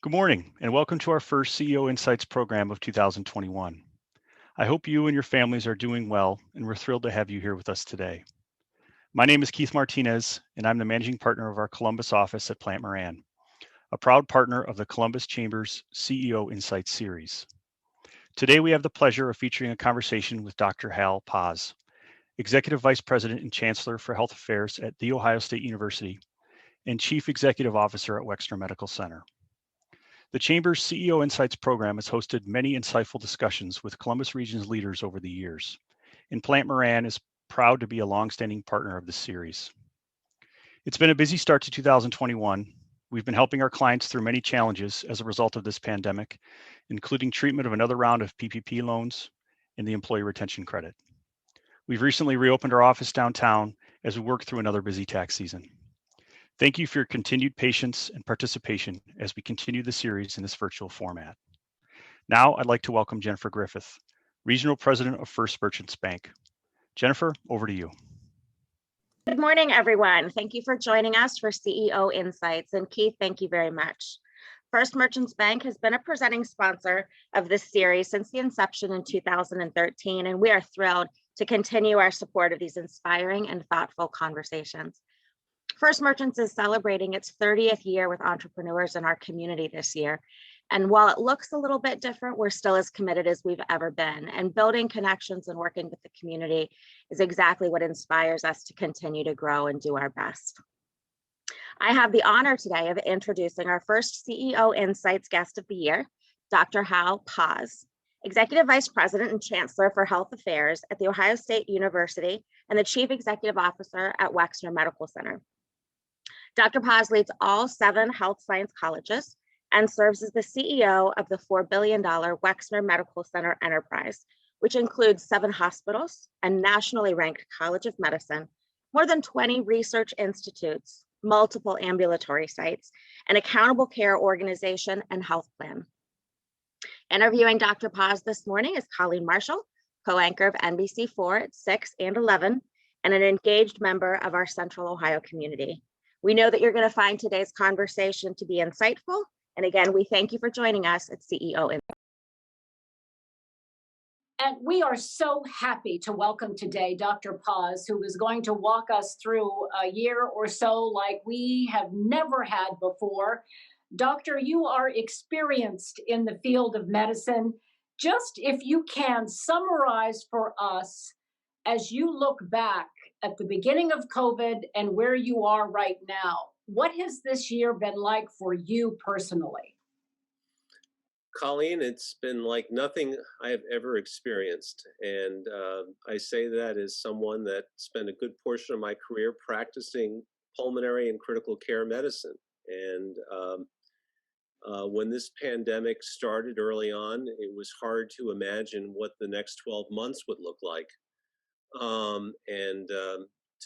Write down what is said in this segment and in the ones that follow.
Good morning, and welcome to our first CEO Insights program of 2021. I hope you and your families are doing well, and we're thrilled to have you here with us today. My name is Keith Martinez, and I'm the managing partner of our Columbus office at Plant Moran, a proud partner of the Columbus Chamber's CEO Insights series. Today, we have the pleasure of featuring a conversation with Dr. Hal Paz, Executive Vice President and Chancellor for Health Affairs at The Ohio State University and Chief Executive Officer at Wexner Medical Center. The Chamber's CEO Insights program has hosted many insightful discussions with Columbus Region's leaders over the years, and Plant Moran is proud to be a longstanding partner of this series. It's been a busy start to 2021. We've been helping our clients through many challenges as a result of this pandemic, including treatment of another round of PPP loans and the Employee Retention Credit. We've recently reopened our office downtown as we work through another busy tax season. Thank you for your continued patience and participation as we continue the series in this virtual format. Now, I'd like to welcome Jennifer Griffith, Regional President of First Merchants Bank. Jennifer, over to you. Good morning, everyone. Thank you for joining us for CEO Insights. And Keith, thank you very much. First Merchants Bank has been a presenting sponsor of this series since the inception in 2013, and we are thrilled to continue our support of these inspiring and thoughtful conversations. First Merchants is celebrating its 30th year with entrepreneurs in our community this year. And while it looks a little bit different, we're still as committed as we've ever been. And building connections and working with the community is exactly what inspires us to continue to grow and do our best. I have the honor today of introducing our first CEO Insights guest of the year, Dr. Hal Paz, Executive Vice President and Chancellor for Health Affairs at The Ohio State University and the Chief Executive Officer at Wexner Medical Center. Dr. Paz leads all 7 health science colleges and serves as the CEO of the $4 billion Wexner Medical Center enterprise, which includes 7 hospitals, a nationally ranked college of medicine, more than 20 research institutes, multiple ambulatory sites, an accountable care organization, and health plan. Interviewing Dr. Paz this morning is Colleen Marshall, co-anchor of NBC4 at 6 and 11, and an engaged member of our Central Ohio community. We know that you're going to find today's conversation to be insightful. And again, we thank you for joining us at CEO Insights. And we are so happy to welcome today Dr. Paz, who is going to walk us through a year or so like we have never had before. Doctor, you are experienced in the field of medicine. Just if you can summarize for us, as you look back at the beginning of COVID and where you are right now, what has this year been like for you personally? Colleen, it's been like nothing I have ever experienced. And I say that as someone that spent a good portion of my career practicing pulmonary and critical care medicine. And when this pandemic started early on, it was hard to imagine what the next 12 months would look like.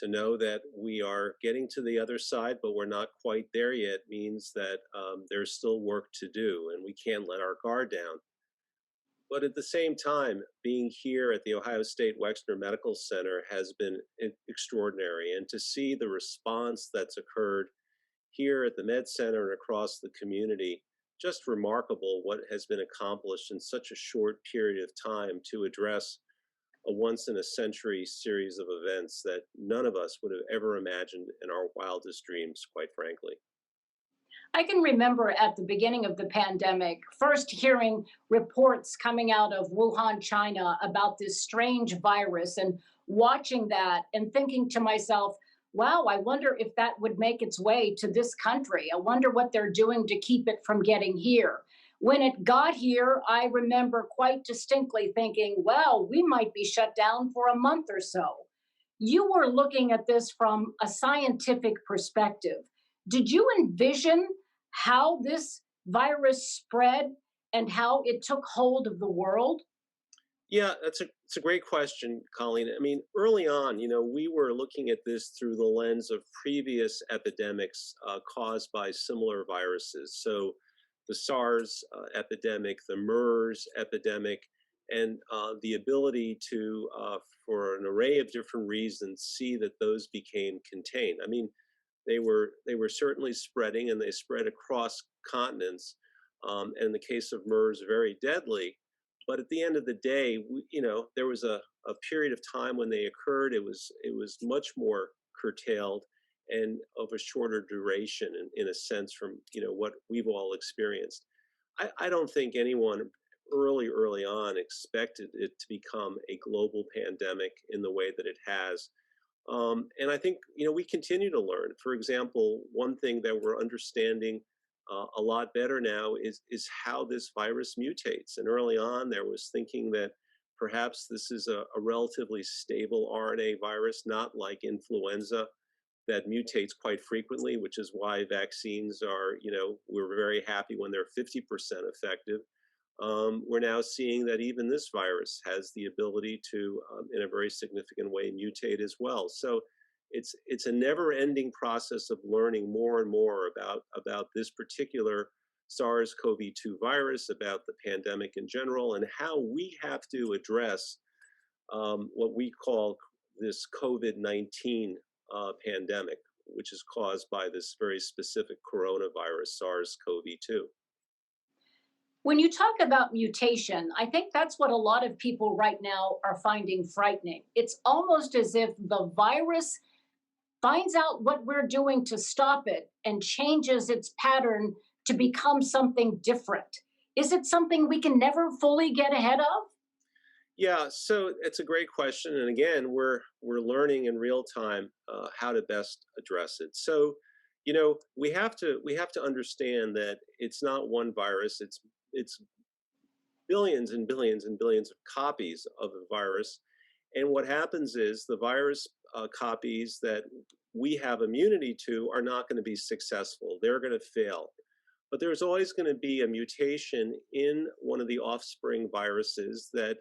To know that we are getting to the other side, but we're not quite there yet, means that there's still work to do, and we can't let our guard down. But at the same time, being here at the Ohio State Wexner Medical Center has been extraordinary, and to see the response that's occurred here at the Med Center and across the community, just remarkable what has been accomplished in such a short period of time to address a once-in-a-century series of events that none of us would have ever imagined in our wildest dreams, quite frankly. I can remember at the beginning of the pandemic, first hearing reports coming out of Wuhan, China, about this strange virus and watching that and thinking to myself, wow, I wonder if that would make its way to this country. I wonder what they're doing to keep it from getting here. When it got here, I remember quite distinctly thinking, well, we might be shut down for a month or so. You were looking at this from a scientific perspective. Did you envision how this virus spread and how it took hold of the world? Yeah, it's a great question, Colleen. I mean, early on, we were looking at this through the lens of previous epidemics caused by similar viruses. So the SARS epidemic, the MERS epidemic, and the ability to, for an array of different reasons, see that those became contained. I mean, they were certainly spreading, and they spread across continents, and in the case of MERS, very deadly. But at the end of the day, there was a period of time when they occurred. It was much more curtailed and of a shorter duration, in a sense, from what we've all experienced. I don't think anyone early on expected it to become a global pandemic in the way that it has. And I think we continue to learn. For example, one thing that we're understanding a lot better now is how this virus mutates. And early on, there was thinking that perhaps this is a relatively stable RNA virus, not like influenza that mutates quite frequently, which is why vaccines are, we're very happy when they're 50% effective. We're now seeing that even this virus has the ability to, in a very significant way, mutate as well. So it's a never-ending process of learning more and more about this particular SARS-CoV-2 virus, about the pandemic in general, and how we have to address what we call this COVID-19 pandemic, which is caused by this very specific coronavirus, SARS-CoV-2. When you talk about mutation, I think that's what a lot of people right now are finding frightening. It's almost as if the virus finds out what we're doing to stop it and changes its pattern to become something different. Is it something we can never fully get ahead of? Yeah, so it's a great question, and again, we're learning in real time how to best address it. So, we have to understand that it's not one virus; it's billions and billions and billions of copies of the virus. And what happens is the virus copies that we have immunity to are not going to be successful. They're going to fail. But there's always going to be a mutation in one of the offspring viruses that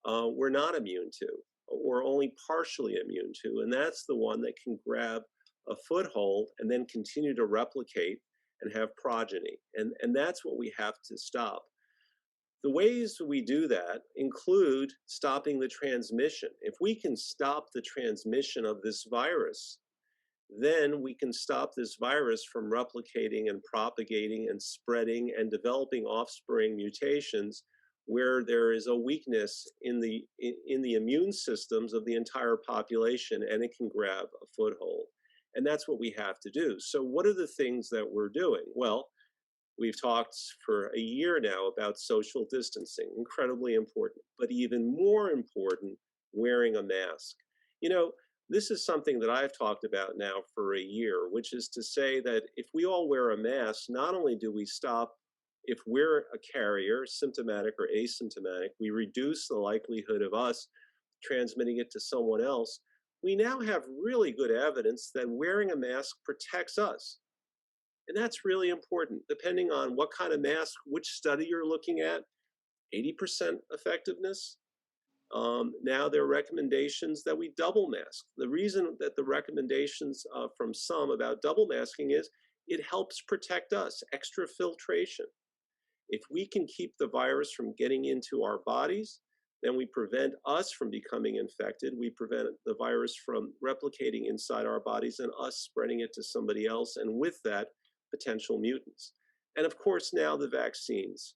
we're not immune to, or only partially immune to. And that's the one that can grab a foothold and then continue to replicate and have progeny. And that's what we have to stop. The ways we do that include stopping the transmission. If we can stop the transmission of this virus, then we can stop this virus from replicating and propagating and spreading and developing offspring mutations where there is a weakness in the immune systems of the entire population, and it can grab a foothold. And that's what we have to do. So what are the things that we're doing? Well, we've talked for a year now about social distancing, incredibly important, but even more important, wearing a mask. This is something that I've talked about now for a year, which is to say that if we all wear a mask, not only do we stop, if we're a carrier, symptomatic or asymptomatic, we reduce the likelihood of us transmitting it to someone else. We now have really good evidence that wearing a mask protects us. And that's really important, depending on what kind of mask, which study you're looking at, 80% effectiveness. Now there are recommendations that we double mask. The reason that the recommendations from some about double masking is it helps protect us, extra filtration. If we can keep the virus from getting into our bodies, then we prevent us from becoming infected. We prevent the virus from replicating inside our bodies and us spreading it to somebody else, and with that, potential mutants. And of course, now the vaccines,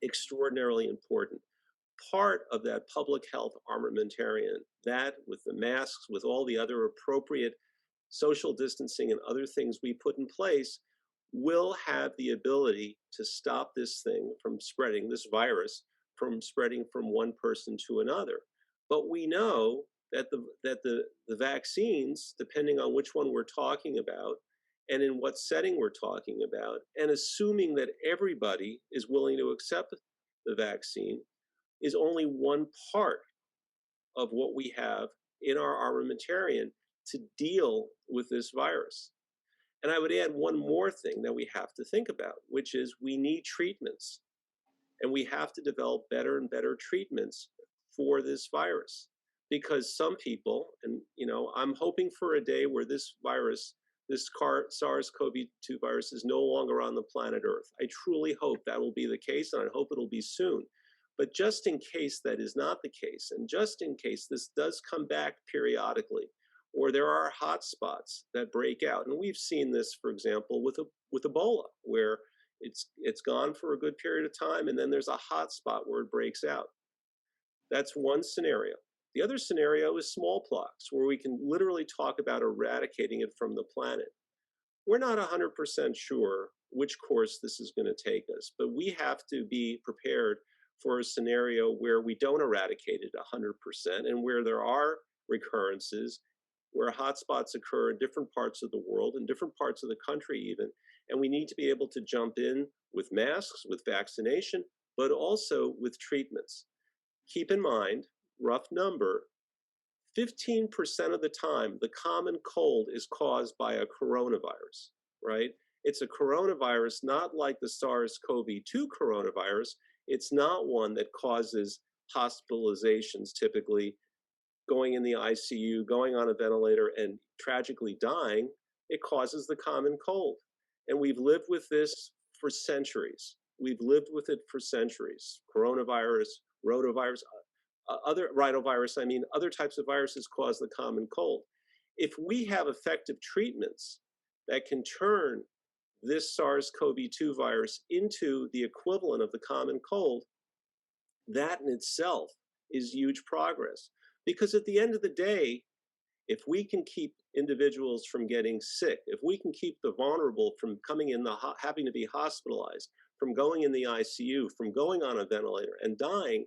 extraordinarily important. Part of that public health armamentarium, that with the masks, with all the other appropriate social distancing and other things we put in place, will have the ability to stop this thing from spreading, this virus from spreading from one person to another. But we know that the vaccines, depending on which one we're talking about and in what setting we're talking about, and assuming that everybody is willing to accept the vaccine, is only one part of what we have in our armamentarium to deal with this virus. And I would add one more thing that we have to think about, which is we need treatments. And we have to develop better and better treatments for this virus. Because some people, and I'm hoping for a day where this virus, this SARS-CoV-2 virus, is no longer on the planet Earth. I truly hope that will be the case, and I hope it'll be soon. But just in case that is not the case, and just in case this does come back periodically, or there are hot spots that break out, and we've seen this, for example, with Ebola, where It's gone for a good period of time, and then there's a hot spot where it breaks out. That's one scenario. The other scenario is smallpox, where we can literally talk about eradicating it from the planet. We're not 100% sure which course this is going to take us, but we have to be prepared for a scenario where we don't eradicate it 100% and where there are recurrences, where hotspots occur in different parts of the world, in different parts of the country even, and we need to be able to jump in with masks, with vaccination, but also with treatments. Keep in mind, rough number, 15% of the time, the common cold is caused by a coronavirus, right? It's a coronavirus, not like the SARS-CoV-2 coronavirus. It's not one that causes hospitalizations, typically going in the ICU, going on a ventilator, and tragically dying. It causes the common cold. And we've lived with this for centuries. We've lived with it for centuries. Coronavirus, rotavirus, other rhinovirus, other types of viruses cause the common cold. If we have effective treatments that can turn this SARS-CoV-2 virus into the equivalent of the common cold, that in itself is huge progress. Because at the end of the day, if we can keep individuals from getting sick, if we can keep the vulnerable from coming in, having to be hospitalized, from going in the ICU, from going on a ventilator and dying,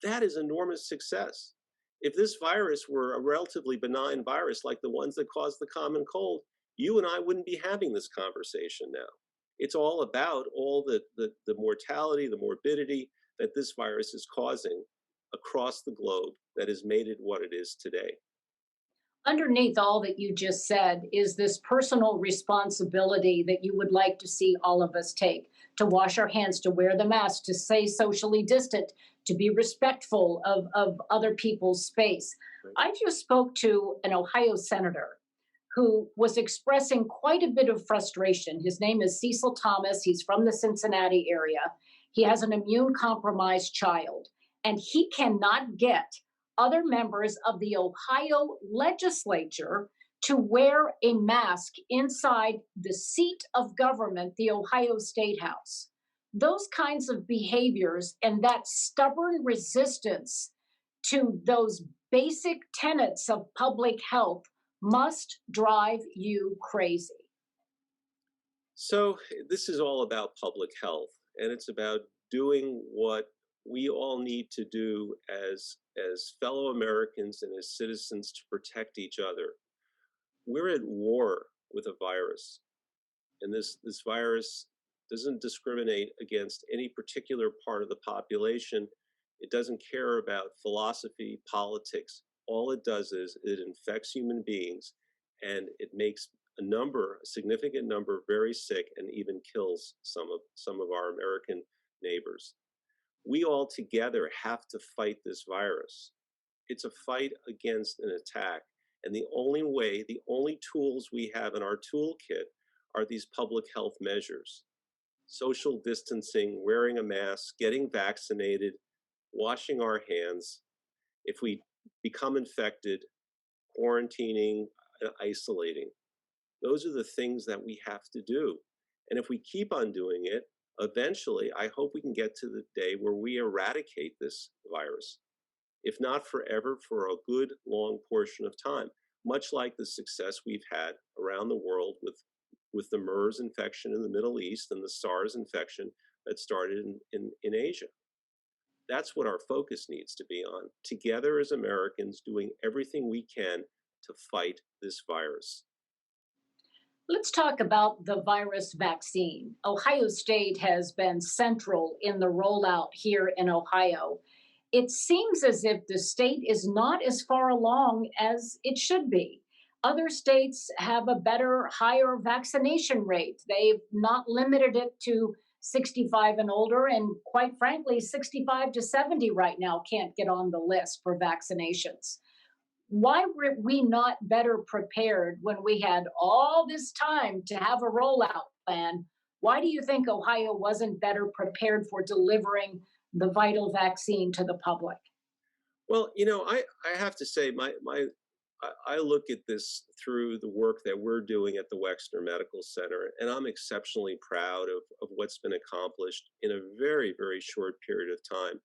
that is enormous success. If this virus were a relatively benign virus like the ones that cause the common cold, you and I wouldn't be having this conversation now. It's all about all the mortality, the morbidity that this virus is causing across the globe that has made it what it is today. Underneath all that you just said is this personal responsibility that you would like to see all of us take, to wash our hands, to wear the mask, to stay socially distant, to be respectful of other people's space. Right. I just spoke to an Ohio senator who was expressing quite a bit of frustration. His name is Cecil Thomas. He's from the Cincinnati area. He has an immune-compromised child, and he cannot get other members of the Ohio legislature to wear a mask inside the seat of government, the Ohio State House. Those kinds of behaviors and that stubborn resistance to those basic tenets of public health must drive you crazy. So this is all about public health, and it's about doing what we all need to do as fellow Americans and as citizens to protect each other. We're at war with a virus, and this virus doesn't discriminate against any particular part of the population. It doesn't care about philosophy, politics. All it does is it infects human beings, and it makes a significant number, very sick, and even kills some of our American neighbors. We all together have to fight this virus. It's a fight against an attack. And the only tools we have in our toolkit are these public health measures. Social distancing, wearing a mask, getting vaccinated, washing our hands. If we become infected, quarantining, and isolating. Those are the things that we have to do. And if we keep on doing it, eventually, I hope we can get to the day where we eradicate this virus. If not forever, for a good long portion of time, much like the success we've had around the world with the MERS infection in the Middle East and the SARS infection that started in Asia. That's what our focus needs to be on, together as Americans, doing everything we can to fight this virus. Let's talk about the virus vaccine. Ohio State has been central in the rollout here in Ohio. It seems as if the state is not as far along as it should be. Other states have a better, higher vaccination rate. They've not limited it to 65 and older, and quite frankly, 65 to 70 right now can't get on the list for vaccinations. Why were we not better prepared when we had all this time to have a rollout plan? Why do you think Ohio wasn't better prepared for delivering the vital vaccine to the public? Well, I have to say my I look at this through the work that we're doing at the Wexner Medical Center, and I'm exceptionally proud of what's been accomplished in a very, very short period of time.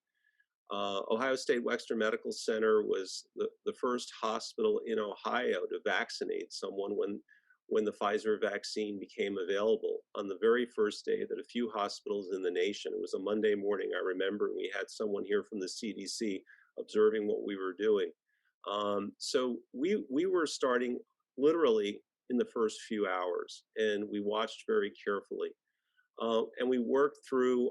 Ohio State Wexner Medical Center was the first hospital in Ohio to vaccinate someone when the Pfizer vaccine became available on the very first day that a few hospitals in the nation, it was a Monday morning, I remember, and we had someone here from the CDC observing what we were doing. So we were starting literally in the first few hours, and we watched very carefully. And we worked through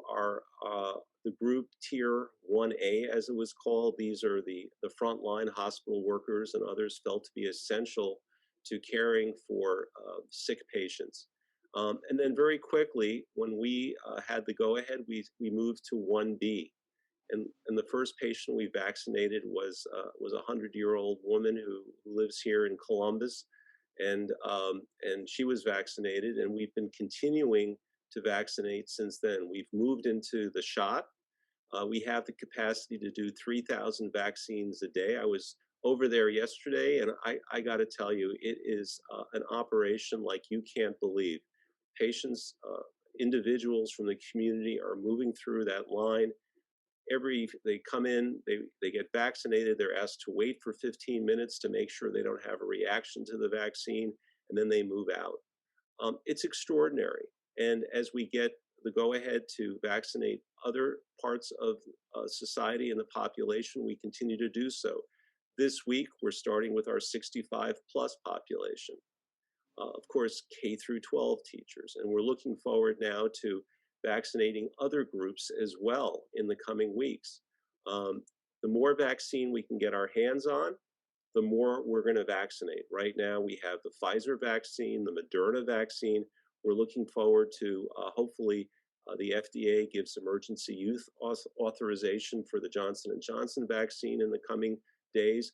the group tier 1A, as it was called. These are the frontline hospital workers and others felt to be essential to caring for sick patients. And then very quickly, when we had the go-ahead, we moved to 1B. And the first patient we vaccinated was a 100-year-old woman who lives here in Columbus, and she was vaccinated, and we've been continuing to vaccinate since then. We've moved into the shot. We have the capacity to do 3,000 vaccines a day. I was over there yesterday, and I got to tell you, it is an operation like you can't believe. Patients, individuals from the community are moving through that line. They come in, they get vaccinated, they're asked to wait for 15 minutes to make sure they don't have a reaction to the vaccine, and then they move out. It's extraordinary. And as we get the go-ahead to vaccinate other parts of society and the population, we continue to do so. This week, we're starting with our 65 plus population. Of course, K through 12 teachers. And we're looking forward now to vaccinating other groups as well in the coming weeks. The more vaccine we can get our hands on, the more we're going to vaccinate. Right now, we have the Pfizer vaccine, the Moderna vaccine. We're looking forward to hopefully the FDA gives emergency use authorization for the Johnson & Johnson vaccine in the coming days.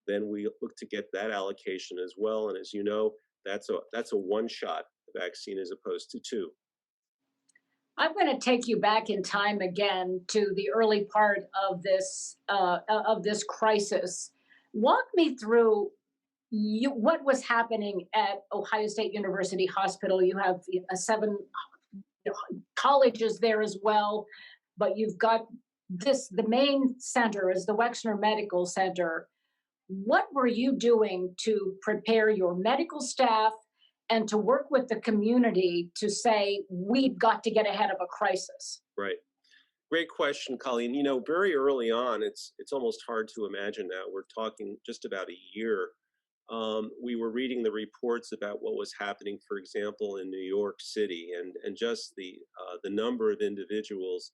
Then we look to get that allocation as well. And as you know, that's a one-shot vaccine as opposed to two. I'm going to take you back in time again to the early part of this crisis. Walk me through what was happening at Ohio State University Hospital. You have 7 colleges there as well, but you've got the main center is the Wexner Medical Center. What were you doing to prepare your medical staff and to work with the community to say, we've got to get ahead of a crisis? Right. Great question, Colleen. You know, very early on, it's almost hard to imagine now. We're talking just about a year. We were reading the reports about what was happening, for example, in New York City, and just the number of individuals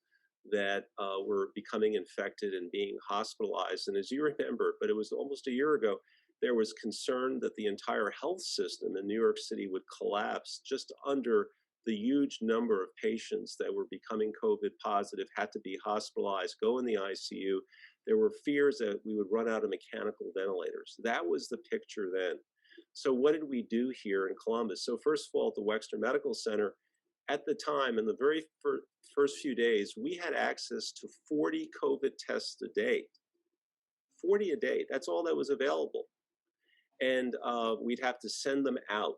that were becoming infected and being hospitalized. And as you remember, but it was almost a year ago, there was concern that the entire health system in New York City would collapse just under the huge number of patients that were becoming COVID positive, had to be hospitalized, go in the ICU. There were fears that we would run out of mechanical ventilators. That was the picture then. So what did we do here in Columbus? So first of all, at the Wexner Medical Center, at the time, in the very first few days, we had access to 40 COVID tests a day. 40 a day, that's all that was available. And we'd have to send them out.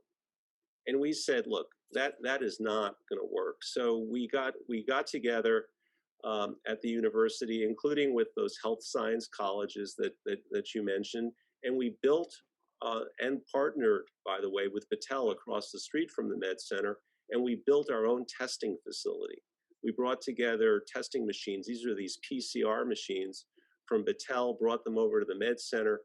And we said, look, that is not going to work. So we got together at the university, including with those health science colleges that you mentioned, and we built and partnered, by the way, with Battelle across the street from the Med Center, and we built our own testing facility. We brought together testing machines. These are these PCR machines from Battelle, brought them over to the Med Center,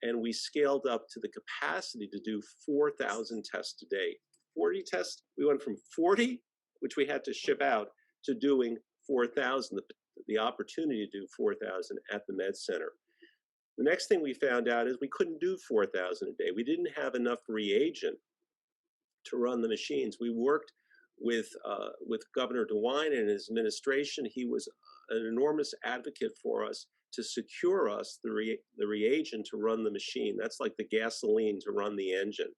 and we scaled up to the capacity to do 4,000 tests a day. 40 tests, we went from 40, which we had to ship out, to doing 4,000, the opportunity to do 4,000 at the Med Center. The next thing we found out is we couldn't do 4,000 a day. We didn't have enough reagent to run the machines. We worked with Governor DeWine and his administration. He was an enormous advocate for us to secure us the reagent to run the machine. That's like the gasoline to run the engine.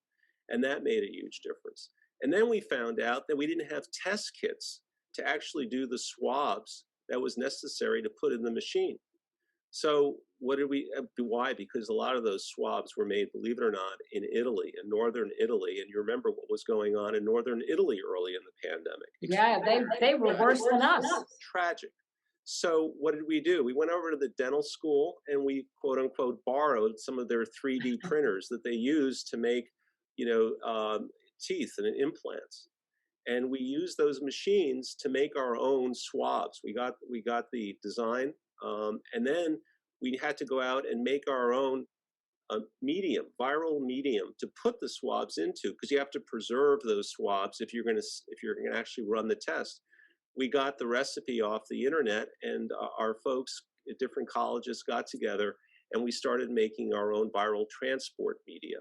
And that made a huge difference. And then we found out that we didn't have test kits to actually do the swabs that was necessary to put in the machine. So what did we do? Why? Because a lot of those swabs were made, believe it or not, in Italy, in northern Italy. And you remember what was going on in northern Italy early in the pandemic. Yeah, they were worse than us. Tragic. So what did we do? We went over to the dental school and we quote unquote borrowed some of their 3D printers that they use to make, teeth and implants. And we used those machines to make our own swabs. We got the design, and then we had to go out and make our own viral medium to put the swabs into, because you have to preserve those swabs if you're going to actually run the test. We got the recipe off the internet, and our folks at different colleges got together, and we started making our own viral transport media.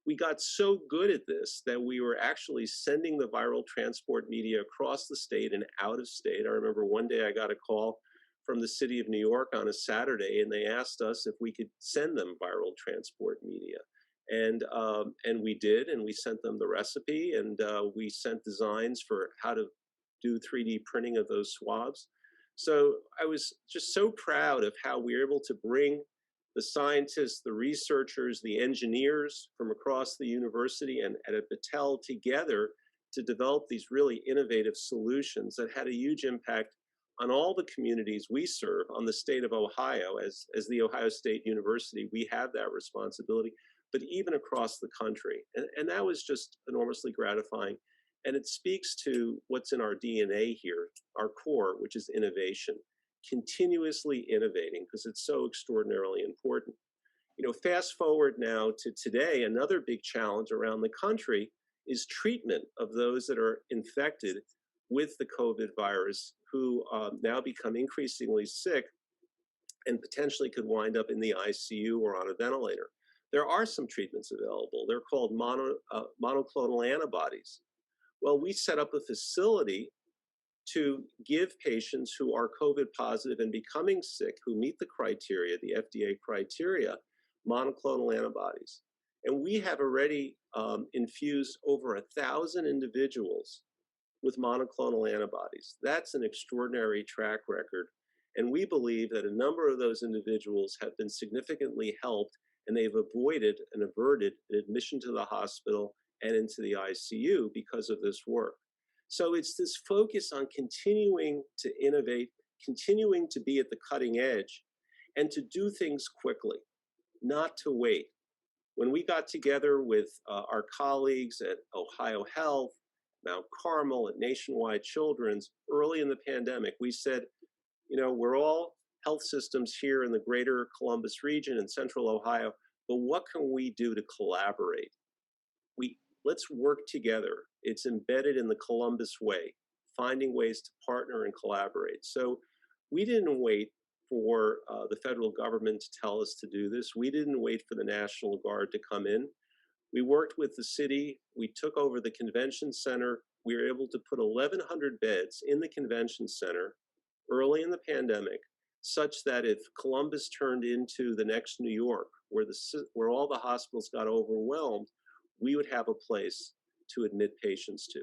We got so good at this that we were actually sending the viral transport media across the state and out of state. I remember one day I got a call from the city of New York on a Saturday, and they asked us if we could send them viral transport media. And we did, and we sent them the recipe, and we sent designs for how to do 3D printing of those swabs. So I was just so proud of how we were able to bring the scientists, the researchers, the engineers from across the university and at Battelle together to develop these really innovative solutions that had a huge impact on all the communities we serve, on the state of Ohio. As the Ohio State University, we have that responsibility, but even across the country. And that was just enormously gratifying. And it speaks to what's in our DNA here, our core, which is innovation, continuously innovating, because it's so extraordinarily important. Fast forward now to today, another big challenge around the country is treatment of those that are infected with the COVID virus, who now become increasingly sick and potentially could wind up in the ICU or on a ventilator. There are some treatments available. They're called monoclonal antibodies. Well, we set up a facility to give patients who are COVID positive and becoming sick, who meet the criteria, the FDA criteria, monoclonal antibodies. And we have already infused over 1,000 individuals with monoclonal antibodies. That's an extraordinary track record. And we believe that a number of those individuals have been significantly helped, and they've avoided and averted an admission to the hospital and into the ICU because of this work. So it's this focus on continuing to innovate, continuing to be at the cutting edge, and to do things quickly, not to wait. When we got together with our colleagues at Ohio Health, Mount Carmel, at Nationwide Children's, early in the pandemic, we said, we're all health systems here in the greater Columbus region and central Ohio, but what can we do to collaborate? Let's work together. It's embedded in the Columbus way, finding ways to partner and collaborate. So we didn't wait for the federal government to tell us to do this. We didn't wait for the National Guard to come in. We worked with the city. We took over the convention center. We were able to put 1,100 beds in the convention center early in the pandemic, such that if Columbus turned into the next New York, where all the hospitals got overwhelmed, we would have a place to admit patients to.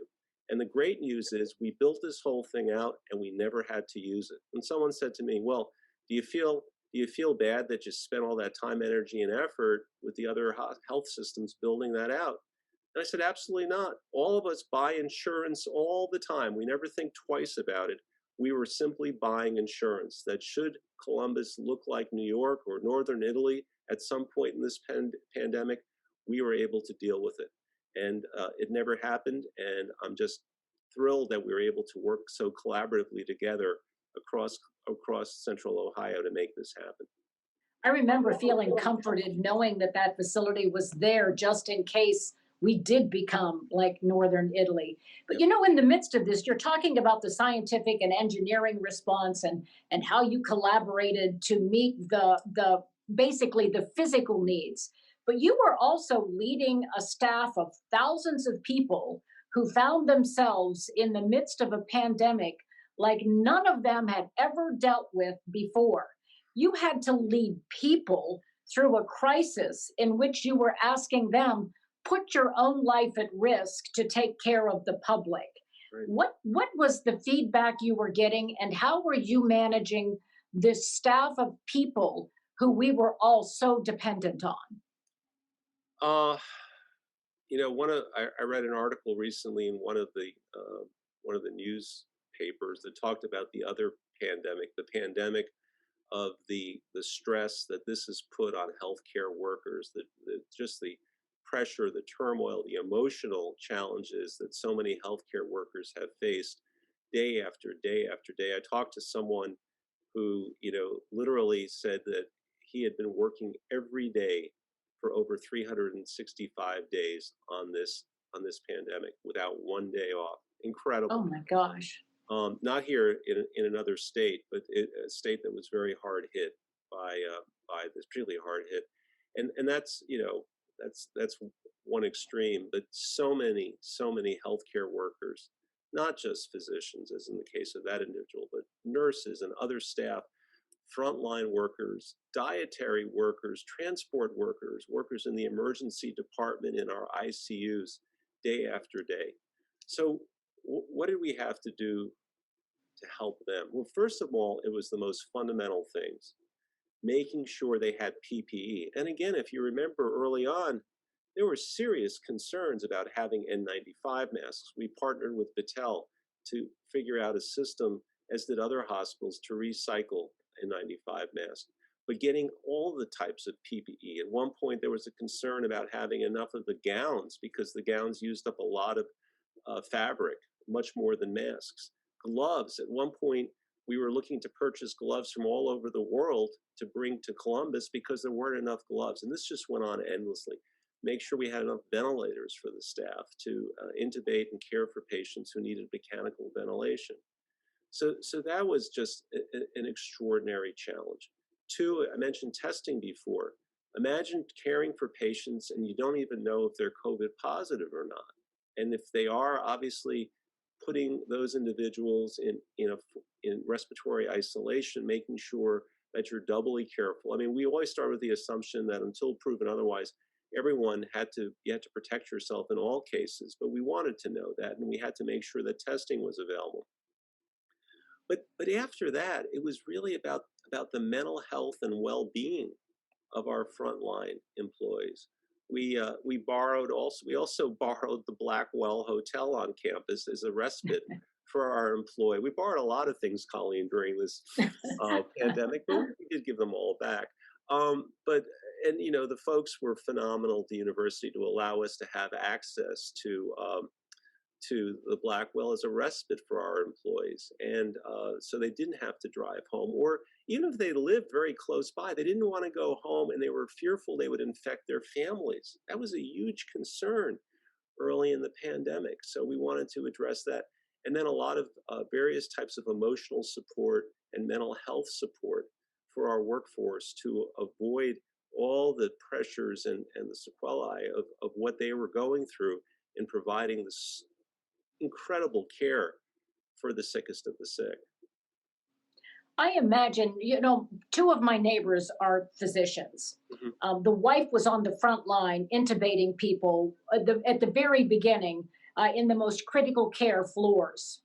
And the great news is we built this whole thing out and we never had to use it. And someone said to me, well, do you feel bad that you spent all that time, energy, and effort with the other health systems building that out? And I said, absolutely not. All of us buy insurance all the time. We never think twice about it. We were simply buying insurance that should Columbus look like New York or Northern Italy at some point in this pandemic, we were able to deal with it. And it never happened. And I'm just thrilled that we were able to work so collaboratively together across central Ohio to make this happen. I remember feeling comforted knowing that that facility was there just in case we did become like Northern Italy. But in the midst of this, you're talking about the scientific and engineering response and how you collaborated to meet the basically the physical needs. But you were also leading a staff of thousands of people who found themselves in the midst of a pandemic like none of them had ever dealt with before. You had to lead people through a crisis in which you were asking them, put your own life at risk to take care of the public. Right. What was the feedback you were getting, and how were you managing this staff of people who we were all so dependent on? Uh, I read an article recently in one of the newspapers that talked about the other pandemic, the pandemic of the stress that this has put on healthcare workers, just the pressure, the turmoil, the emotional challenges that so many healthcare workers have faced day after day after day. I talked to someone who, literally said that he had been working every day for over 365 days on this pandemic without one day off. Incredible. Oh my gosh. Not here in another state, but a state that was very hard hit by this, particularly hard hit, and that's that's one extreme. But so many healthcare workers, not just physicians, as in the case of that individual, but nurses and other staff, frontline workers, dietary workers, transport workers, workers in the emergency department in our ICUs, day after day. So what did we have to do to help them? Well, first of all, it was the most fundamental things, making sure they had PPE. And again, if you remember early on, there were serious concerns about having N95 masks. We partnered with Battelle to figure out a system, as did other hospitals, to recycle N95 masks. But getting all the types of PPE. At one point, there was a concern about having enough of the gowns because the gowns used up a lot of fabric, much more than masks. Gloves. At one point, we were looking to purchase gloves from all over the world to bring to Columbus because there weren't enough gloves. And this just went on endlessly. Make sure we had enough ventilators for the staff to intubate and care for patients who needed mechanical ventilation. So that was just an extraordinary challenge. Two, I mentioned testing before. Imagine caring for patients and you don't even know if they're COVID positive or not. And if they are, obviously putting those individuals in respiratory isolation, making sure that you're doubly careful. I mean, we always start with the assumption that until proven otherwise, you had to protect yourself in all cases, but we wanted to know that, and we had to make sure that testing was available. But after that, it was really about the mental health and well-being of our frontline employees. We also borrowed the Blackwell Hotel on campus as a respite for our employee. We borrowed a lot of things, Colleen, during this pandemic, but we did give them all back. The folks were phenomenal at the university to allow us to have access to the Blackwell as a respite for our employees. And so they didn't have to drive home, or even if they lived very close by, they didn't want to go home and they were fearful they would infect their families. That was a huge concern early in the pandemic. So we wanted to address that. And then a lot of various types of emotional support and mental health support for our workforce to avoid all the pressures and the sequelae of what they were going through in providing this incredible care for the sickest of the sick. I imagine, two of my neighbors are physicians. Mm-hmm. The wife was on the front line intubating people at the very beginning in the most critical care floors,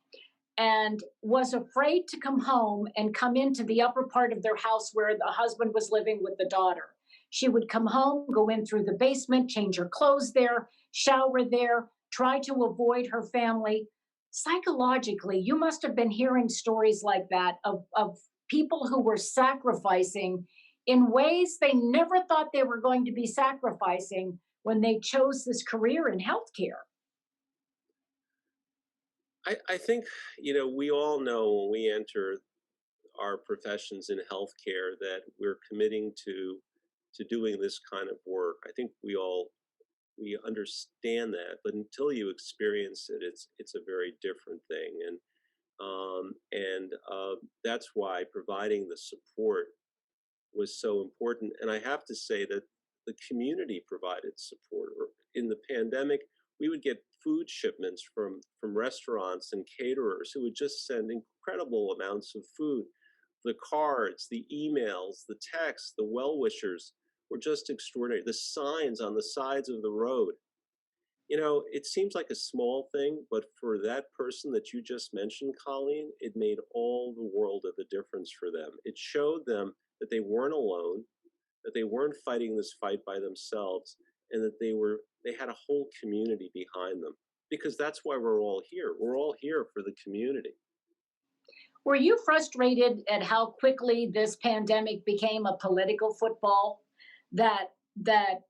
and was afraid to come home and come into the upper part of their house where the husband was living with the daughter. She would come home, go in through the basement, change her clothes there, shower there, try to avoid her family. Psychologically, you must have been hearing stories like that of people who were sacrificing in ways they never thought they were going to be sacrificing when they chose this career in healthcare. I think, we all know when we enter our professions in healthcare that we're committing to doing this kind of work. I think we understand that, but until you experience it, it's a very different thing. And that's why providing the support was so important. And I have to say that the community provided support. In the pandemic, we would get food shipments from restaurants and caterers who would just send incredible amounts of food. The cards, the emails, the texts, the well-wishers were just extraordinary. The signs on the sides of the road. It seems like a small thing, but for that person that you just mentioned, Colleen, it made all the world of a difference for them. It showed them that they weren't alone, that they weren't fighting this fight by themselves, and that they had a whole community behind them. Because that's why we're all here. We're all here for the community. Were you frustrated at how quickly this pandemic became a political football? That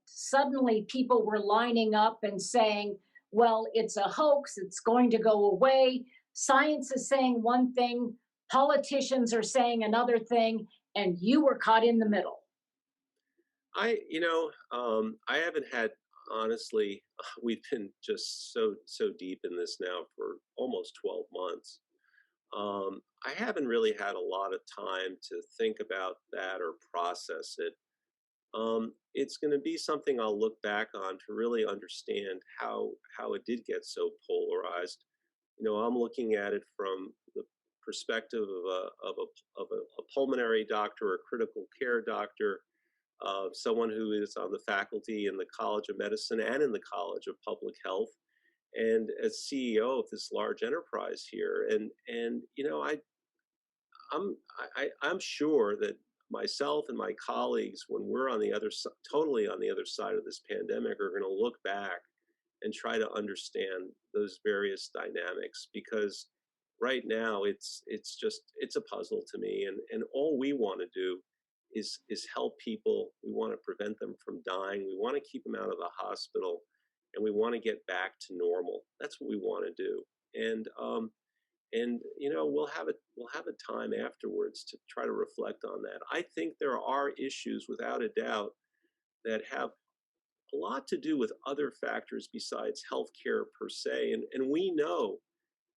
suddenly people were lining up and saying, well, it's a hoax, it's going to go away. Science is saying one thing, politicians are saying another thing, and you were caught in the middle. I haven't had, honestly, we've been just so deep in this now for almost 12 months. I haven't really had a lot of time to think about that or process it. It's going to be something I'll look back on to really understand how it did get so polarized. I'm looking at it from the perspective of a pulmonary doctor, a critical care doctor, of someone who is on the faculty in the College of Medicine and in the College of Public Health, and as CEO of this large enterprise here. And I'm sure that myself and my colleagues, when we're on the totally on the other side of this pandemic, are going to look back and try to understand those various dynamics, because right now it's a puzzle to me, and all we want to do is help people. We want to prevent them from dying. We want to keep them out of the hospital, and we want to get back to normal. That's what we want to do. And we'll have a time afterwards to try to reflect on that. I think there are issues, without a doubt, that have a lot to do with other factors besides healthcare per se. And we know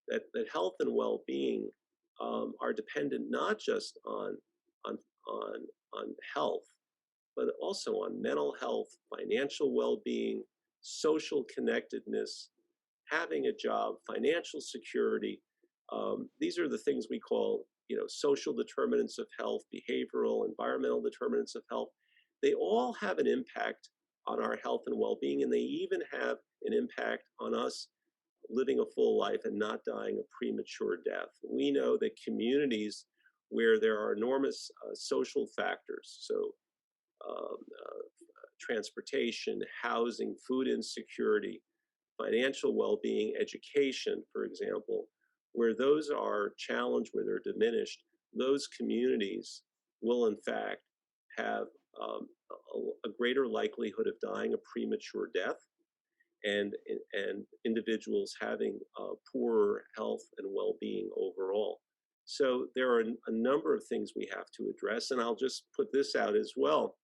that health and well-being are dependent not just on health, but also on mental health, financial well-being, social connectedness, having a job, financial security. These are the things we call, social determinants of health, behavioral, environmental determinants of health. They all have an impact on our health and well-being, and they even have an impact on us living a full life and not dying a premature death. We know that communities where there are enormous social factors, so transportation, housing, food insecurity, financial well-being, education, for example, where those are challenged, where they're diminished, those communities will in fact have a greater likelihood of dying a premature death, and individuals having poorer health and well-being overall. So there are a number of things we have to address, and I'll just put this out as well.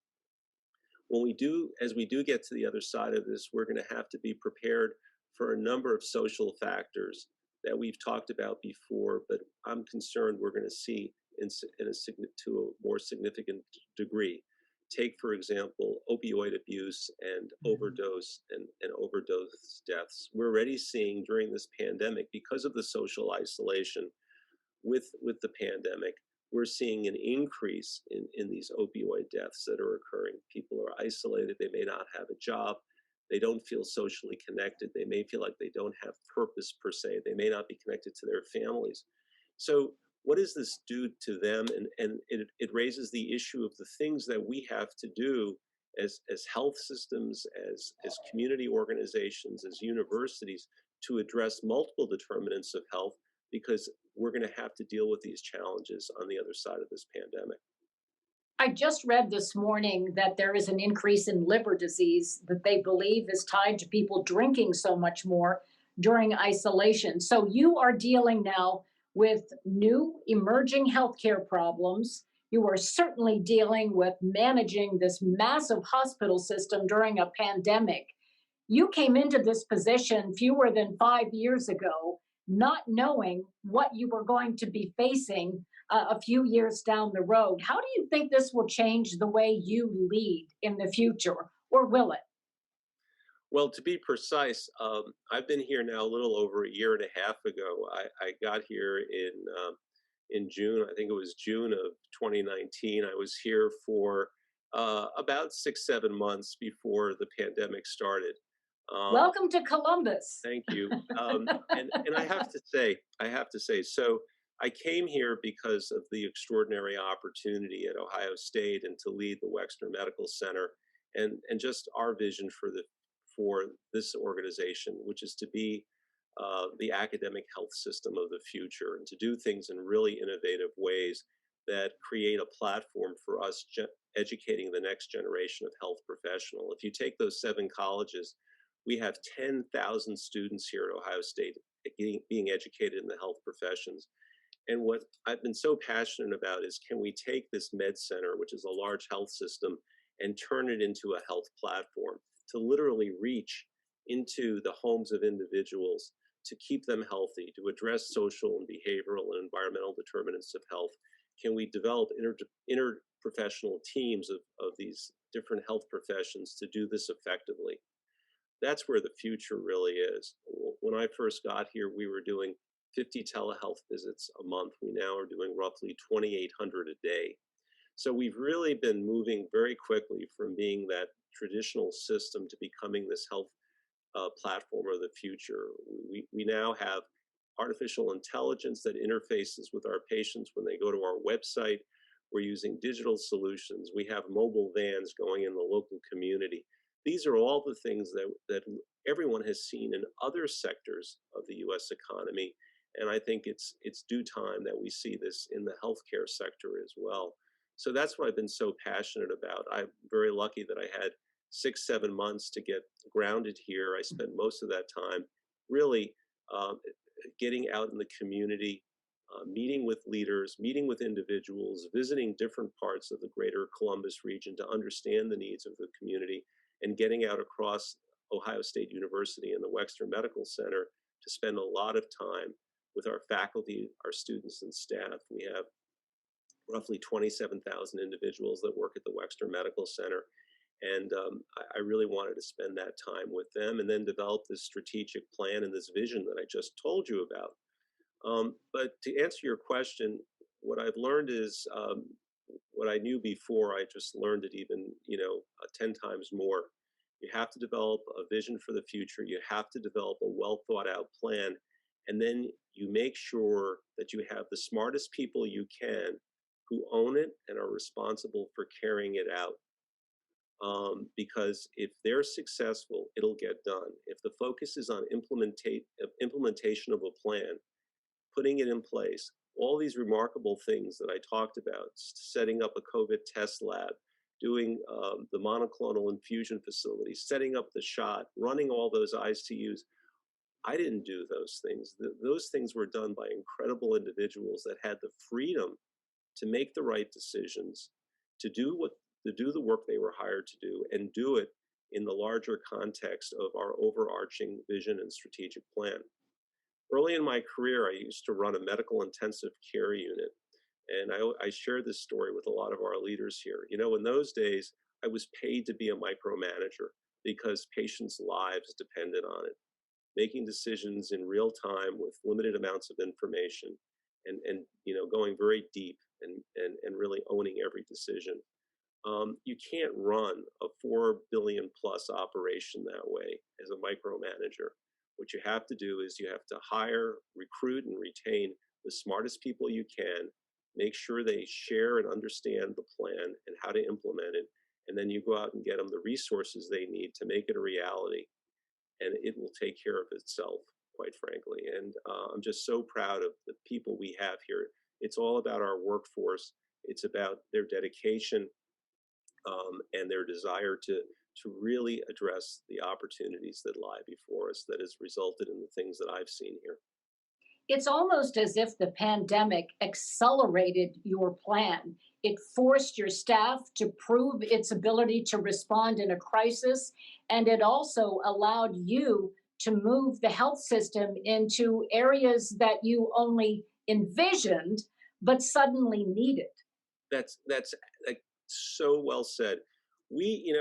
As we do get to the other side of this, we're going to have to be prepared for a number of social factors that we've talked about before, but I'm concerned we're going to see to a more significant degree. Take, for example, opioid abuse and overdose and overdose deaths. We're already seeing during this pandemic, because of the social isolation with the pandemic, we're seeing an increase in these opioid deaths that are occurring. People are isolated. They may not have a job. They don't feel socially connected. They may feel like they don't have purpose per se. They may not be connected to their families. So what does this do to them? And it raises the issue of the things that we have to do as health systems, as community organizations, as universities, to address multiple determinants of health, because we're going to have to deal with these challenges on the other side of this pandemic. I just read this morning that there is an increase in liver disease that they believe is tied to people drinking so much more during isolation. So you are dealing now with new emerging healthcare problems. You are certainly dealing with managing this massive hospital system during a pandemic. You came into this position fewer than 5 years ago, not knowing what you were going to be facing a few years down the road. How do you think this will change the way you lead in the future, or will it? Well, to be precise, I've been here now a little over a year and a half ago. I got here in June. I think it was June of 2019. I was here for about 6-7 months before the pandemic started. Welcome to Columbus. Thank you. And I have to say, so I came here because of the extraordinary opportunity at Ohio State and to lead the Wexner Medical Center, and just our vision for this organization, which is to be the academic health system of the future and to do things in really innovative ways that create a platform for us educating the next generation of health professional. If you take those 7 colleges, we have 10,000 students here at Ohio State being educated in the health professions. And what I've been so passionate about is, can we take this med center, which is a large health system, and turn it into a health platform to literally reach into the homes of individuals, to keep them healthy, to address social and behavioral and environmental determinants of health? Can we develop interprofessional teams of these different health professions to do this effectively? That's where the future really is. When I first got here, we were doing 50 telehealth visits a month. We now are doing roughly 2,800 a day. So we've really been moving very quickly from being that traditional system to becoming this health platform of the future. We now have artificial intelligence that interfaces with our patients when they go to our website. We're using digital solutions. We have mobile vans going in the local community. These are all the things that everyone has seen in other sectors of the U.S. economy, and I think it's due time that we see this in the healthcare sector as well. So that's what I've been so passionate about. I'm very lucky that I had 6-7 months to get grounded here. I spent most of that time really getting out in the community, meeting with leaders, meeting with individuals, visiting different parts of the greater Columbus region to understand the needs of the community, and getting out across Ohio State University and the Wexner Medical Center to spend a lot of time with our faculty, our students, and staff. We have roughly 27,000 individuals that work at the Wexner Medical Center. And I really wanted to spend that time with them and then develop this strategic plan and this vision that I just told you about. But to answer your question, what I've learned is what I knew before. I just learned it even, 10 times more. You have to develop a vision for the future. You have to develop a well thought out plan. And then you make sure that you have the smartest people you can who own it and are responsible for carrying it out. Because if they're successful, it'll get done. If the focus is on implementation of a plan, putting it in place, all these remarkable things that I talked about, setting up a COVID test lab, doing the monoclonal infusion facility, setting up the shot, running all those ICUs, I didn't do those things. Those things were done by incredible individuals that had the freedom to make the right decisions, to do the work they were hired to do, and do it in the larger context of our overarching vision and strategic plan. Early in my career, I used to run a medical intensive care unit, and I share this story with a lot of our leaders here. In those days, I was paid to be a micromanager because patients' lives depended on it, making decisions in real time with limited amounts of information, and going very deep and really owning every decision. You can't run a 4 billion plus operation that way as a micromanager. What you have to do is you have to hire, recruit, and retain the smartest people you can, make sure they share and understand the plan and how to implement it, and then you go out and get them the resources they need to make it a reality, and it will take care of itself, quite frankly. And I'm just so proud of the people we have here. It's all about our workforce. It's about their dedication and their desire to really address the opportunities that lie before us that has resulted in the things that I've seen here. It's almost as if the pandemic accelerated your plan. It forced your staff to prove its ability to respond in a crisis, and it also allowed you to move the health system into areas that you only envisioned but suddenly needed. That's like so well said. We,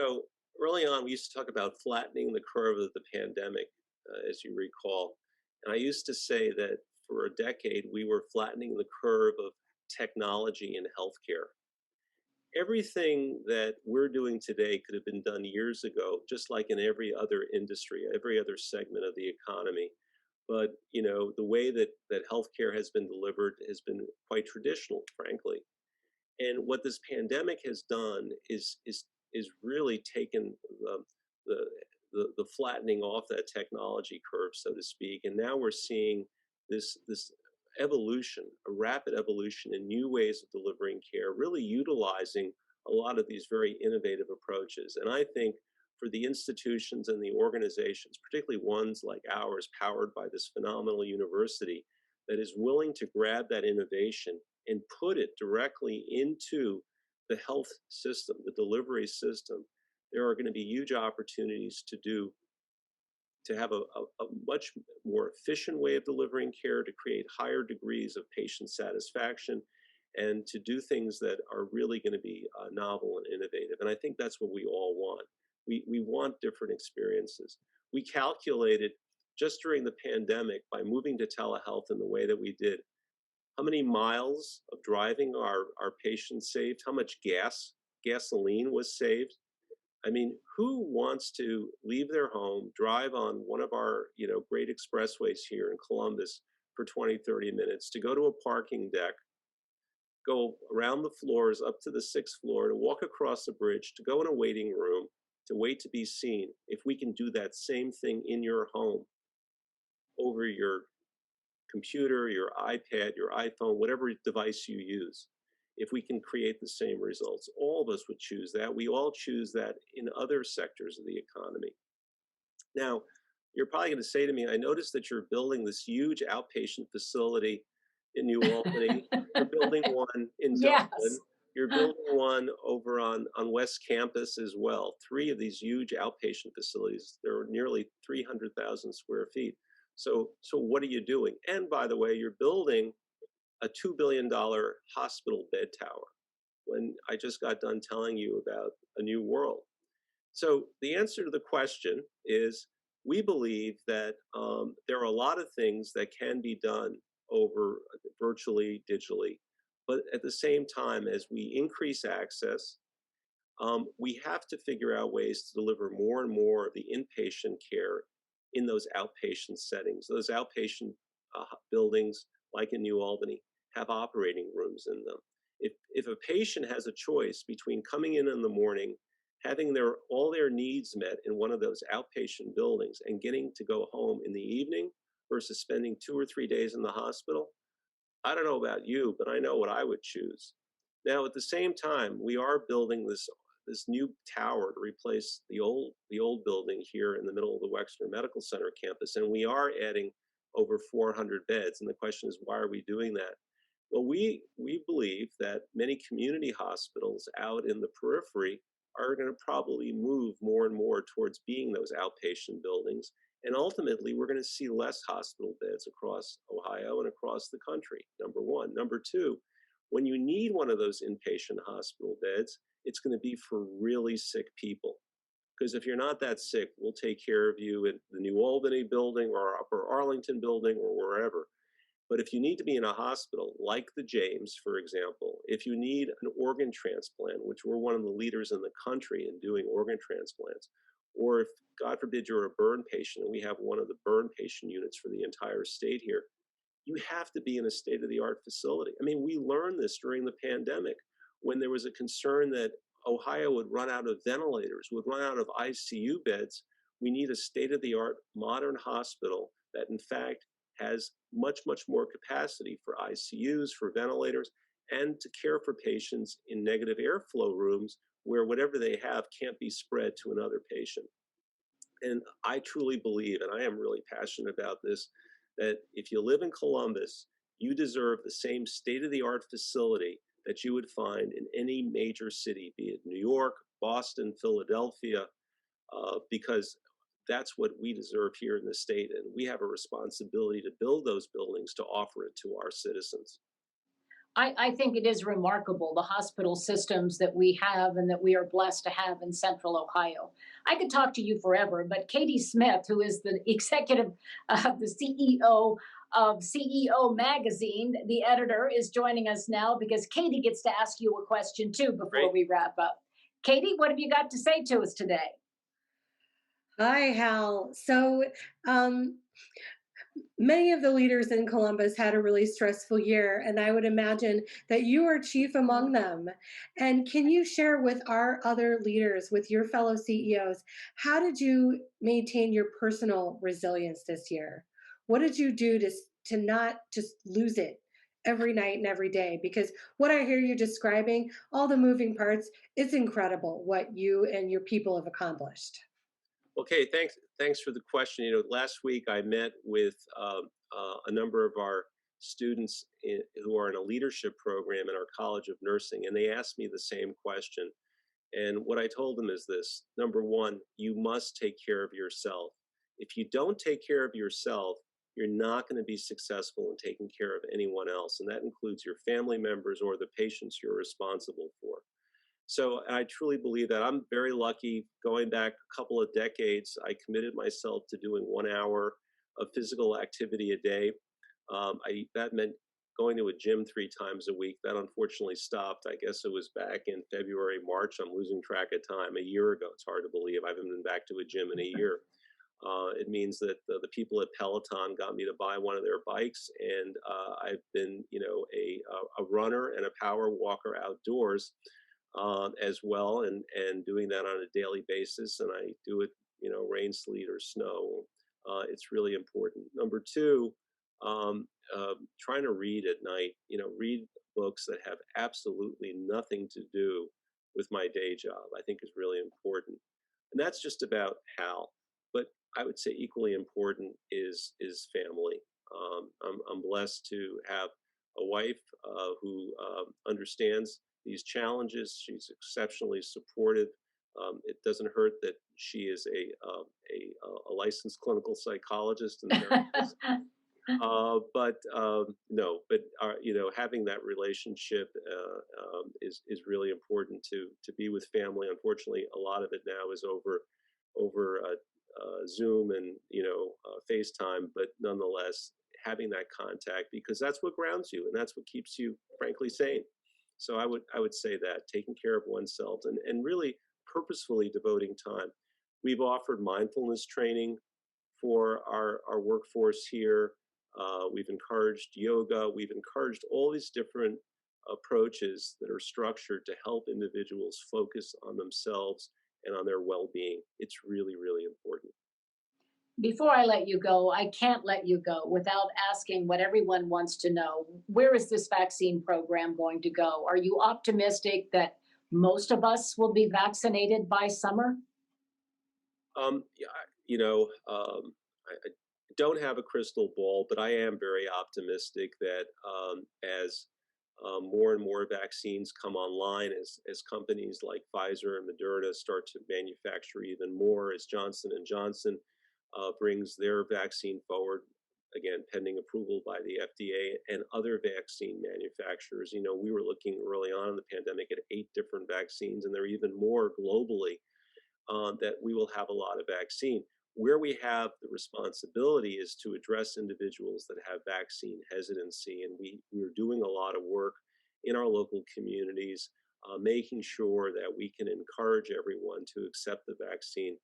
early on, we used to talk about flattening the curve of the pandemic, as you recall. And I used to say that for a decade, we were flattening the curve of technology in healthcare. everything that we're doing today could have been done years ago, just like in every other industry, every other segment of the economy. But the way that healthcare has been delivered has been quite traditional, frankly. And what this pandemic has done is really taken the the flattening off that technology curve, so to speak. And now we're seeing this evolution, a rapid evolution in new ways of delivering care, really utilizing a lot of these very innovative approaches. And I think for the institutions and the organizations, particularly ones like ours, powered by this phenomenal university, that is willing to grab that innovation and put it directly into the health system, the delivery system, there are going to be huge opportunities to have a much more efficient way of delivering care, to create higher degrees of patient satisfaction, and to do things that are really going to be novel and innovative. And I think that's what we all want. We want different experiences. We calculated just during the pandemic, by moving to telehealth in the way that we did, how many miles of driving our patients saved, how much gasoline was saved. I mean, who wants to leave their home, drive on one of our, great expressways here in Columbus for 20, 30 minutes, to go to a parking deck, go around the floors up to the 6th floor, to walk across a bridge, to go in a waiting room, to wait to be seen? If we can do that same thing in your home, over your computer, your iPad, your iPhone, whatever device you use, if we can create the same results, all of us would choose that. We all choose that in other sectors of the economy. Now, you're probably going to say to me, I noticed that you're building this huge outpatient facility in New Albany. You're building one in Yes. Dublin. You're building one over on West Campus as well. 3 of these huge outpatient facilities. There are nearly 300,000 square feet. So what are you doing? And by the way, you're building a $2 billion hospital bed tower, when I just got done telling you about a new world. So the answer to the question is, we believe that there are a lot of things that can be done over virtually, digitally. But at the same time, as we increase access, we have to figure out ways to deliver more and more of the inpatient care in those outpatient settings. Those outpatient buildings, like in New Albany, have operating rooms in them. If a patient has a choice between coming in the morning, having all their needs met in one of those outpatient buildings, and getting to go home in the evening versus spending 2 or 3 days in the hospital, I don't know about you, but I know what I would choose. Now, at the same time, we are building this new tower to replace the old building here in the middle of the Wexner Medical Center campus, and we are adding over 400 beds. And the question is, why are we doing that? Well, we believe that many community hospitals out in the periphery are going to probably move more and more towards being those outpatient buildings. And ultimately, we're going to see less hospital beds across Ohio and across the country, number one. Number two, when you need one of those inpatient hospital beds, it's going to be for really sick people. Because if you're not that sick, we'll take care of you at the New Albany building or Upper Arlington building or wherever. But if you need to be in a hospital, like the James, for example, if you need an organ transplant, which we're one of the leaders in the country in doing organ transplants, or if, God forbid, you're a burn patient, and we have one of the burn patient units for the entire state here, you have to be in a state-of-the-art facility. I mean, we learned this during the pandemic, when there was a concern that Ohio would run out of ventilators, would run out of ICU beds. We need a state-of-the-art modern hospital that, in fact, has much, much more capacity for ICUs, for ventilators, and to care for patients in negative airflow rooms where whatever they have can't be spread to another patient. And I truly believe, and I am really passionate about this, that if you live in Columbus, you deserve the same state-of-the-art facility that you would find in any major city, be it New York, Boston, Philadelphia, because that's what we deserve here in the state. And we have a responsibility to build those buildings to offer it to our citizens. I think it is remarkable, the hospital systems that we have and that we are blessed to have in Central Ohio. I could talk to you forever, but Katie Smith, who is the executive, the CEO of CEO Magazine, the editor, is joining us now because Katie gets to ask you a question too before Great. we wrap up. Katie, what have you got to say to us today? Hi, Hal. So, um, many of the leaders in Columbus had a really stressful year, and I would imagine that you are chief among them. And can you share with our other leaders, with your fellow CEOs, how did you maintain your personal resilience this year? What did you do to not just lose it every night and every day? Because what I hear you describing, all the moving parts, it's incredible what you and your people have accomplished. Okay, thanks for the question. You know, last week I met with a number of our students who are in a leadership program in our College of Nursing, and they asked me the same question. And what I told them is this: number one, you must take care of yourself. If you don't take care of yourself, you're not going to be successful in taking care of anyone else, and that includes your family members or the patients you're responsible for. So I truly believe that. I'm very lucky. Going back a couple of decades, I committed myself to doing 1 hour of physical activity a day. That meant going to a gym 3 times a week. That unfortunately stopped. I guess it was back in February, March. I'm losing track of time. A year ago. It's hard to believe. I haven't been back to a gym in a year. It means that the people at Peloton got me to buy one of their bikes, and I've been, a runner and a power walker outdoors as well, and doing that on a daily basis. And I do it, rain, sleet, or snow. It's really important. Number two, trying to read at night. Read books that have absolutely nothing to do with my day job. I think is really important, and that's just about Hal. But I would say equally important is family. I'm blessed to have a wife who understands these challenges. She's exceptionally supportive. It doesn't hurt that she is a licensed clinical psychologist and therapist. Having that relationship is really important to be with family. Unfortunately, a lot of it now is over Zoom and FaceTime, but nonetheless, having that contact, because that's what grounds you and that's what keeps you, frankly, sane. So I would say that taking care of oneself and really purposefully devoting time. We've offered mindfulness training for our workforce here. We've encouraged yoga. We've encouraged all these different approaches that are structured to help individuals focus on themselves and on their well-being. It's really, really important. Before I let you go, I can't let you go without asking what everyone wants to know. Where is this vaccine program going to go? Are you optimistic that most of us will be vaccinated by summer? Yeah, I don't have a crystal ball, but I am very optimistic that as more and more vaccines come online, as companies like Pfizer and Moderna start to manufacture even more, as Johnson and Johnson brings their vaccine forward, again, pending approval by the FDA and other vaccine manufacturers. We were looking early on in the pandemic at 8 different vaccines, and there are even more globally, that we will have a lot of vaccine. Where we have the responsibility is to address individuals that have vaccine hesitancy, and we're doing a lot of work in our local communities, making sure that we can encourage everyone to accept the vaccine.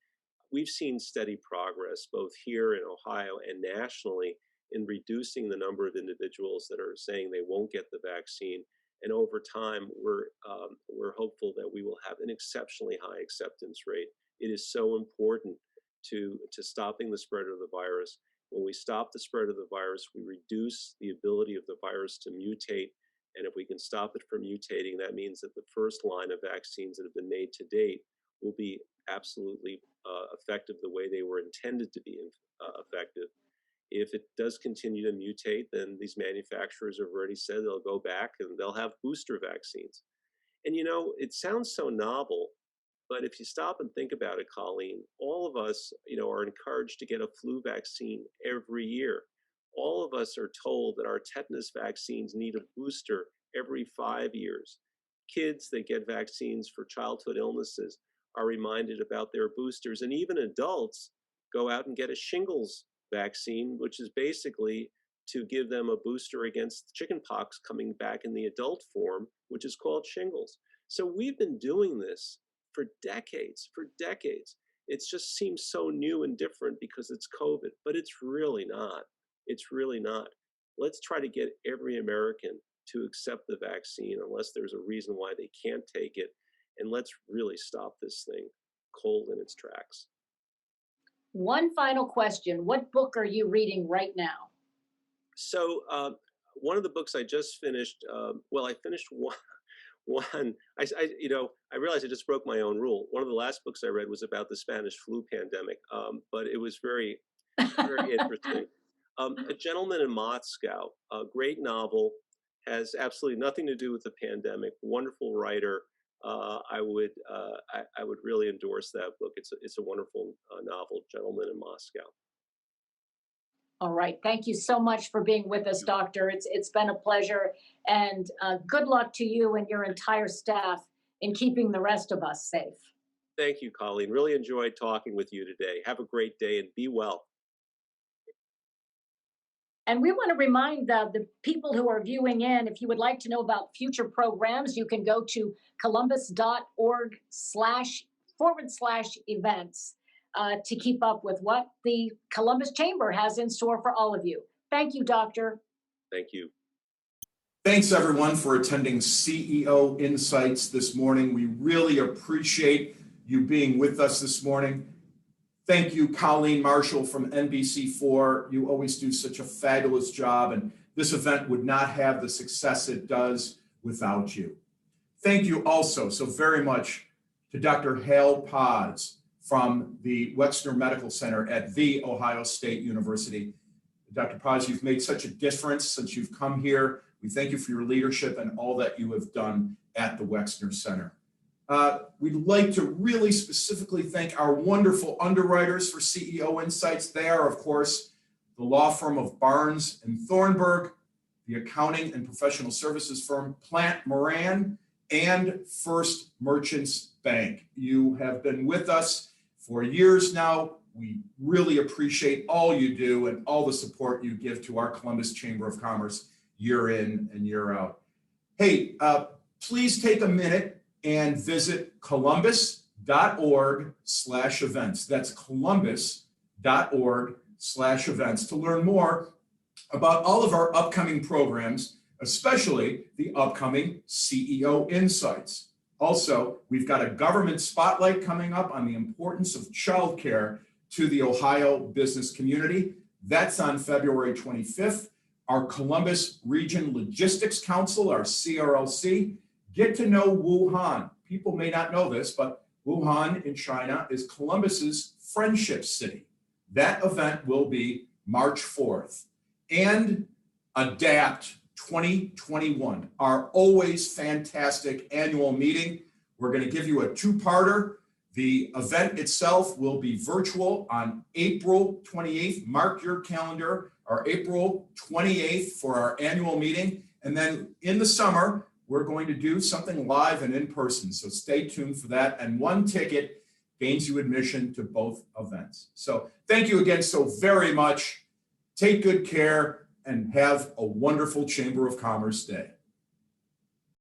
We've seen steady progress both here in Ohio and nationally in reducing the number of individuals that are saying they won't get the vaccine. And over time, we're hopeful that we will have an exceptionally high acceptance rate. It is so important to stopping the spread of the virus. When we stop the spread of the virus, we reduce the ability of the virus to mutate. And if we can stop it from mutating, that means that the first line of vaccines that have been made to date will be absolutely effective the way they were intended to be effective. If it does continue to mutate, then these manufacturers have already said they'll go back and they'll have booster vaccines. And it sounds so novel, but if you stop and think about it, Colleen, all of us, are encouraged to get a flu vaccine every year. All of us are told that our tetanus vaccines need a booster every 5 years. Kids that get vaccines for childhood illnesses are reminded about their boosters, and even adults go out and get a shingles vaccine, which is basically to give them a booster against chickenpox coming back in the adult form, which is called shingles. So we've been doing this for decades, It just seems so new and different because it's COVID, but it's really not. It's really not. Let's try to get every American to accept the vaccine unless there's a reason why they can't take it. And let's really stop this thing cold in its tracks. One final question. What book are you reading right now? So one of the books I just finished, I finished one. I realized I just broke my own rule. One of the last books I read was about the Spanish flu pandemic, but it was very, very interesting. A Gentleman in Moscow, a great novel, has absolutely nothing to do with the pandemic. Wonderful writer. I would really endorse that book. It's a wonderful novel, Gentleman in Moscow. All right. Thank you so much for being with us, Doctor. It's been a pleasure, and good luck to you and your entire staff in keeping the rest of us safe. Thank you, Colleen. Really enjoyed talking with you today. Have a great day and be well. And we want to remind the people who are viewing in, if you would like to know about future programs, you can go to columbus.org/events to keep up with what the Columbus Chamber has in store for all of you. Thank you, Doctor. Thank you. Thanks, everyone, for attending CEO Insights this morning. We really appreciate you being with us this morning. Thank you, Colleen Marshall from NBC4. You always do such a fabulous job, and this event would not have the success it does without you. Thank you also so very much to Dr. Hal Paz from the Wexner Medical Center at The Ohio State University. Dr. Paz, you've made such a difference since you've come here. We thank you for your leadership and all that you have done at the Wexner Center. We'd like to really specifically thank our wonderful underwriters for CEO Insights. They are, of course, the law firm of Barnes and Thornburg, the accounting and professional services firm Plant Moran, and First Merchants Bank. You have been with us for years now. We really appreciate all you do and all the support you give to our Columbus Chamber of Commerce year in and year out. Hey, please take a minute and visit columbus.org/events. That's columbus.org/events to learn more about all of our upcoming programs, especially the upcoming CEO Insights. Also, we've got a government spotlight coming up on the importance of childcare to the Ohio business community. That's on February 25th. Our Columbus Region Logistics Council, our CRLC, Get to Know Wuhan. People may not know this, but Wuhan in China is Columbus's friendship city. That event will be March 4th. And Adapt 2021, our always fantastic annual meeting. We're going to give you a two-parter. The event itself will be virtual on April 28th. Mark your calendar, our April 28th for our annual meeting. And then in the summer, we're going to do something live and in person. So stay tuned for that. And one ticket gains you admission to both events. So thank you again so very much. Take good care and have a wonderful Chamber of Commerce day.